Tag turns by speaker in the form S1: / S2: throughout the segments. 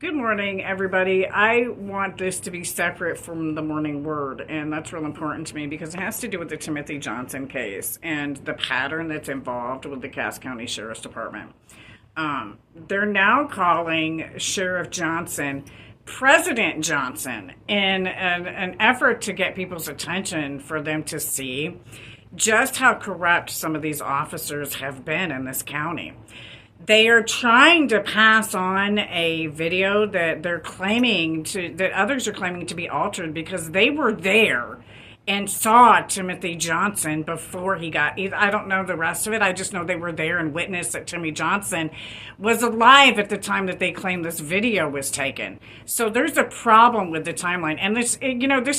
S1: Good morning, everybody. I want this to be separate from the morning word, and that's real important to me because it has to do with the Timothy Johnson case and the pattern that's involved with the Cass County Sheriff's Department. They're now calling Sheriff Johnson President Johnson in an effort to get people's attention for them to see just how corrupt some of these officers have been in this county. They are trying to pass on a video that that others are claiming to be altered because they were there and saw Timothy Johnson before he got. I don't know the rest of it. I just know they were there and witnessed that Timmy Johnson was alive at the time that they claim this video was taken. So there's a problem with the timeline. And this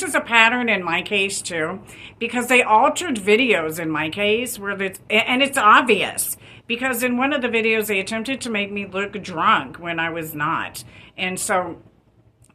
S1: is a pattern in my case too, because they altered videos in my case and it's obvious. Because in one of the videos, they attempted to make me look drunk when I was not. And so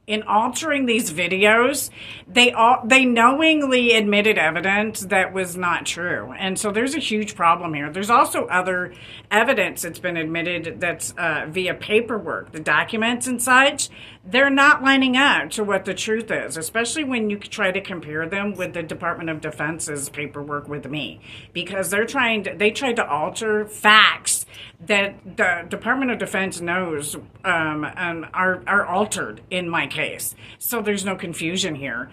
S1: in altering these videos, they knowingly admitted evidence that was not true. And so there's a huge problem here. There's also other evidence that's been admitted that's via paperwork, the documents and such. They're not lining up to what the truth is, especially when you try to compare them with the Department of Defense's paperwork with me, because they tried to alter facts that the Department of Defense knows and are altered in my case. So there's no confusion here.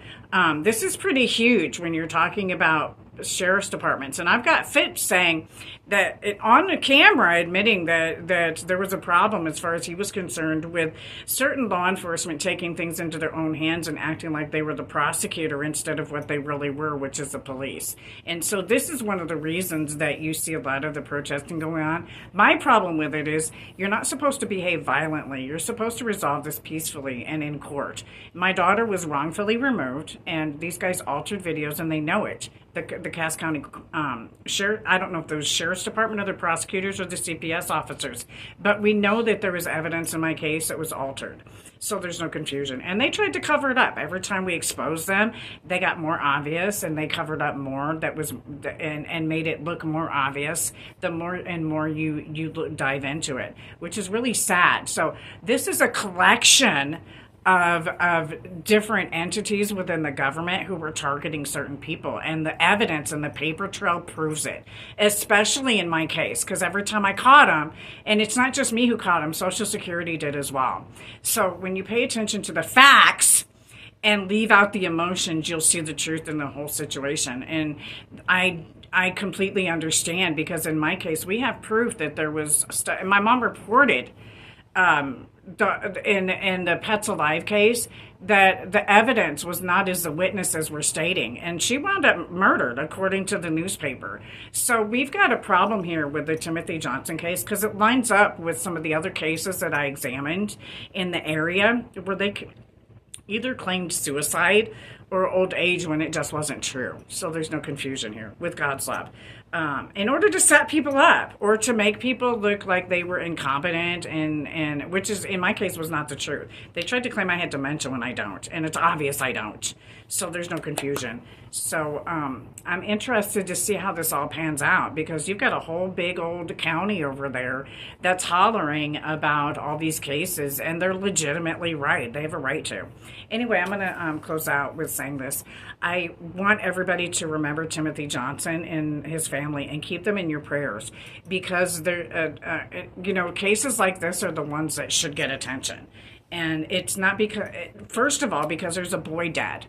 S1: This is pretty huge when you're talking about sheriff's departments. And I've got Phipps saying that on the camera admitting that there was a problem as far as he was concerned with certain law enforcement taking things into their own hands and acting like they were the prosecutor instead of what they really were, which is the police. And so this is one of the reasons that you see a lot of the protesting going on. My problem with it is you're not supposed to behave violently. You're supposed to resolve this peacefully and in court. My daughter was wrongfully removed, and these guys altered videos, and they know it. The Cass County sheriff, I don't know if those sheriff's department or the prosecutors or the CPS officers, but we know that there was evidence in my case that was altered. So there's no confusion. And they tried to cover it up. Every time we exposed them, they got more obvious and they covered up more and made it look more obvious the more and more you dive into it, which is really sad. So this is a collection of different entities within the government who were targeting certain people, and the evidence and the paper trail proves it, especially in my case, because every time I caught them, and it's not just me who caught them, Social Security did as well. So when you pay attention to the facts and leave out the emotions, you'll see the truth in the whole situation. And I completely understand, because in my case, we have proof that there was my mom reported in the Pets Alive case that the evidence was not as the witnesses were stating, and she wound up murdered according to the newspaper. So we've got a problem here with the Timothy Johnson case, because it lines up with some of the other cases that I examined in the area where they either claimed suicide or old age when it just wasn't true. So there's no confusion here with God's love. In order to set people up or to make people look like they were incompetent, and which is in my case was not the truth. They tried to claim I had dementia when I don't, and it's obvious I don't. So there's no confusion. So I'm interested to see how this all pans out, because you've got a whole big old county over there that's hollering about all these cases, and they're legitimately right. They have a right to. Anyway, I'm going to close out with saying this. I want everybody to remember Timothy Johnson and his family and keep them in your prayers, because cases like this are the ones that should get attention. And it's not because, first of all, because there's a boy dead,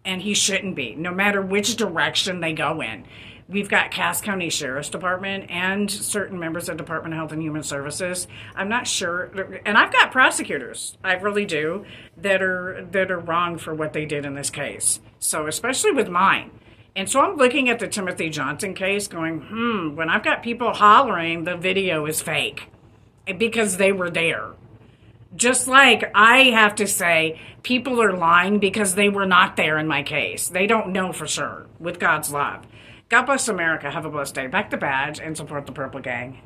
S1: and he shouldn't be, no matter which direction they go in. We've got Cass County Sheriff's Department and certain members of Department of Health and Human Services. I'm not sure, and I've got prosecutors, I really do, that are wrong for what they did in this case. So especially with mine. And so I'm looking at the Timothy Johnson case going, when I've got people hollering the video is fake because they were there. Just like I have to say people are lying because they were not there in my case. They don't know for sure, with God's love. God bless America. Have a blessed day. Back the badge and support the Purple Gang.